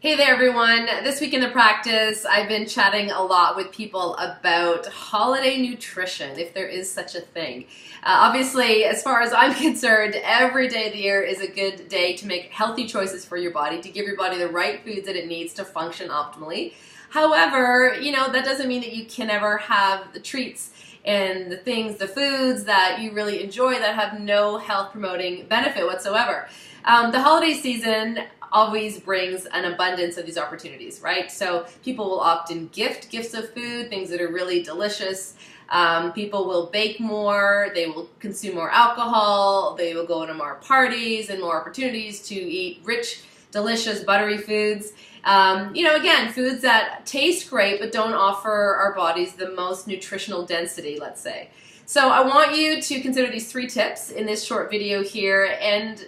Hey there everyone. This week in the practice, I've been chatting a lot with people about holiday nutrition, if there is such a thing. Obviously, as far as I'm concerned, every day of the year is a good day to make healthy choices for your body, to give your body the right foods that it needs to function optimally. However, that doesn't mean that you can never have the treats and the foods that you really enjoy that have no health promoting benefit whatsoever. The holiday season always brings an abundance of these opportunities, right? So people will often gift gifts of food, things that are really delicious. People will bake more, they will consume more alcohol, they will go to more parties and more opportunities to eat rich, delicious, buttery foods. Again, foods that taste great but don't offer our bodies the most nutritional density, let's say. So I want you to consider these 3 tips in this short video here and,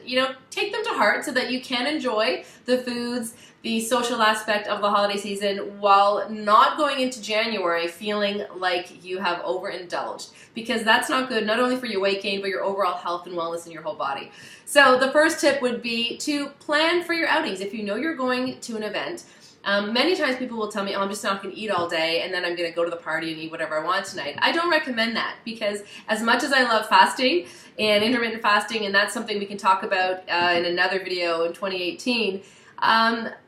take them to heart so that you can enjoy the foods, the social aspect of the holiday season while not going into January feeling like you have overindulged, because that's not good, not only for your weight gain, but your overall health and wellness in your whole body. So the first tip would be to plan for your outings. If you know you're going to an event, many times people will tell me, oh, I'm just not going to eat all day and then I'm going to go to the party and eat whatever I want tonight. I don't recommend that, because as much as I love fasting and intermittent fasting, and that's something we can talk about in another video in 2018,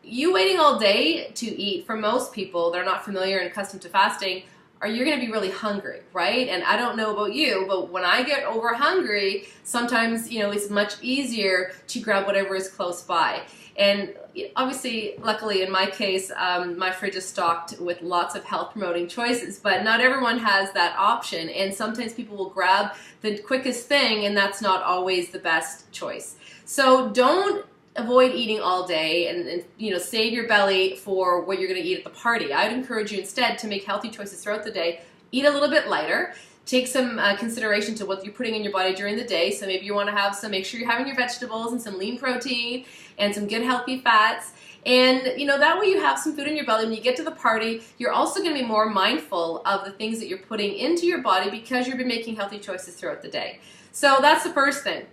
you waiting all day to eat, for most people that are not familiar and accustomed to fasting, you're going to be really hungry, right? And I don't know about you, but when I get over hungry, sometimes, it's much easier to grab whatever is close by. And obviously, luckily in my case, my fridge is stocked with lots of health promoting choices, but not everyone has that option. And sometimes people will grab the quickest thing, and that's not always the best choice. So don't avoid eating all day and save your belly for what you're going to eat at the party. I'd encourage you instead to make healthy choices throughout the day. Eat a little bit lighter. Take some consideration to what you're putting in your body during the day. So maybe you want to have make sure you're having your vegetables and some lean protein and some good healthy fats. And that way you have some food in your belly. When you get to the party, you're also going to be more mindful of the things that you're putting into your body because you've been making healthy choices throughout the day. So that's the first thing.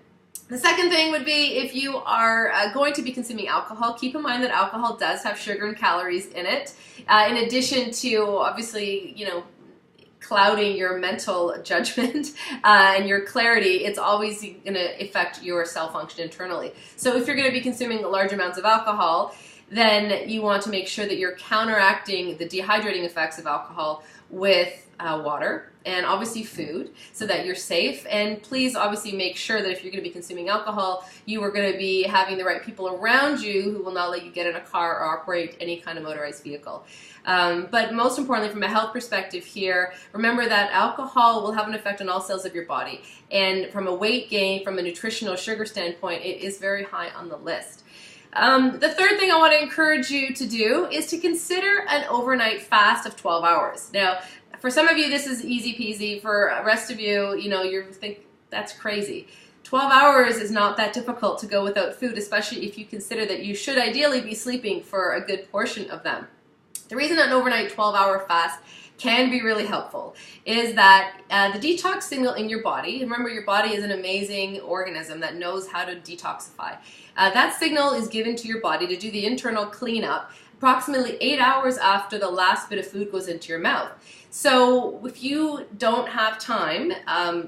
The second thing would be, if you are going to be consuming alcohol, keep in mind that alcohol does have sugar and calories in it. In addition to, obviously, clouding your mental judgment and your clarity, it's always going to affect your cell function internally. So if you're going to be consuming large amounts of alcohol, then you want to make sure that you're counteracting the dehydrating effects of alcohol with water and obviously food, so that you're safe. And please obviously make sure that if you're going to be consuming alcohol, you are going to be having the right people around you who will not let you get in a car or operate any kind of motorized vehicle. But most importantly, from a health perspective here, remember that alcohol will have an effect on all cells of your body. And from a weight gain, from a nutritional sugar standpoint, it is very high on the list. The third thing I want to encourage you to do is to consider an overnight fast of 12 hours. Now, for some of you, this is easy peasy. For the rest of you, you think that's crazy. 12 hours is not that difficult to go without food, especially if you consider that you should ideally be sleeping for a good portion of them. The reason that an overnight 12-hour fast can be really helpful is that the detox signal in your body, remember your body is an amazing organism that knows how to detoxify. That signal is given to your body to do the internal cleanup approximately 8 hours after the last bit of food goes into your mouth. So if you don't have time,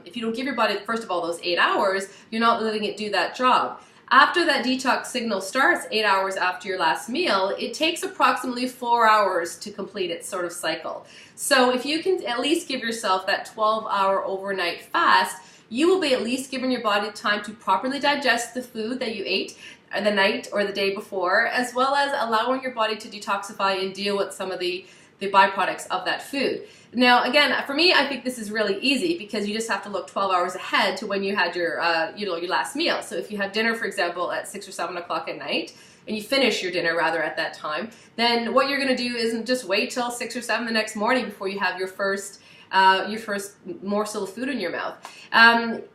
if you don't give your body, first of all, those 8 hours, you're not letting it do that job. After that detox signal starts 8 hours after your last meal, it takes approximately 4 hours to complete its sort of cycle. So if you can at least give yourself that 12-hour overnight fast, you will be at least giving your body time to properly digest the food that you ate the night or the day before, as well as allowing your body to detoxify and deal with some of the byproducts of that food. Now, again, for me, I think this is really easy because you just have to look 12 hours ahead to when you had your, your last meal. So if you have dinner, for example, at 6 or 7 o'clock at night, and you finish your dinner rather at that time, then what you're going to do isn't just wait till 6 or 7 the next morning before you have your first morsel of food in your mouth.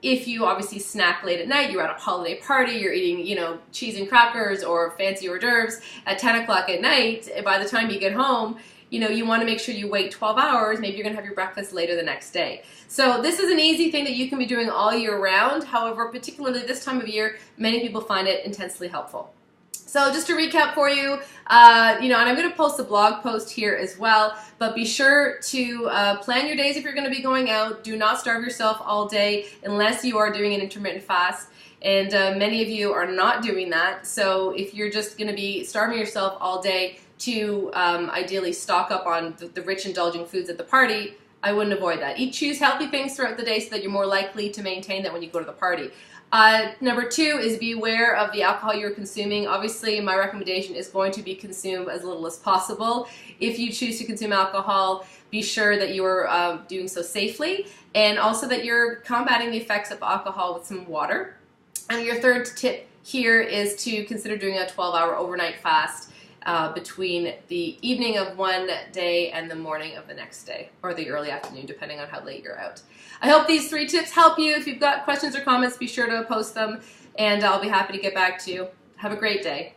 If you obviously snack late at night, you're at a holiday party, you're eating, cheese and crackers or fancy hors d'oeuvres at 10 o'clock at night, by the time you get home, you want to make sure you wait 12 hours. Maybe you're going to have your breakfast later the next day. So this is an easy thing that you can be doing all year round. However, particularly this time of year, many people find it intensely helpful. So just to recap for you, and I'm going to post a blog post here as well, but be sure to plan your days if you're going to be going out. Do not starve yourself all day unless you are doing an intermittent fast. And many of you are not doing that. So if you're just going to be starving yourself all day to ideally stock up on the rich indulging foods at the party, I wouldn't avoid that. Choose healthy things throughout the day so that you're more likely to maintain that when you go to the party. Number 2 is be aware of the alcohol you're consuming. Obviously, my recommendation is going to be consume as little as possible. If you choose to consume alcohol, be sure that you are doing so safely, and also that you're combating the effects of alcohol with some water. And your third tip here is to consider doing a 12-hour overnight fast between the evening of one day and the morning of the next day, or the early afternoon, depending on how late you're out. I hope these 3 tips help you. If you've got questions or comments, be sure to post them, and I'll be happy to get back to you. Have a great day.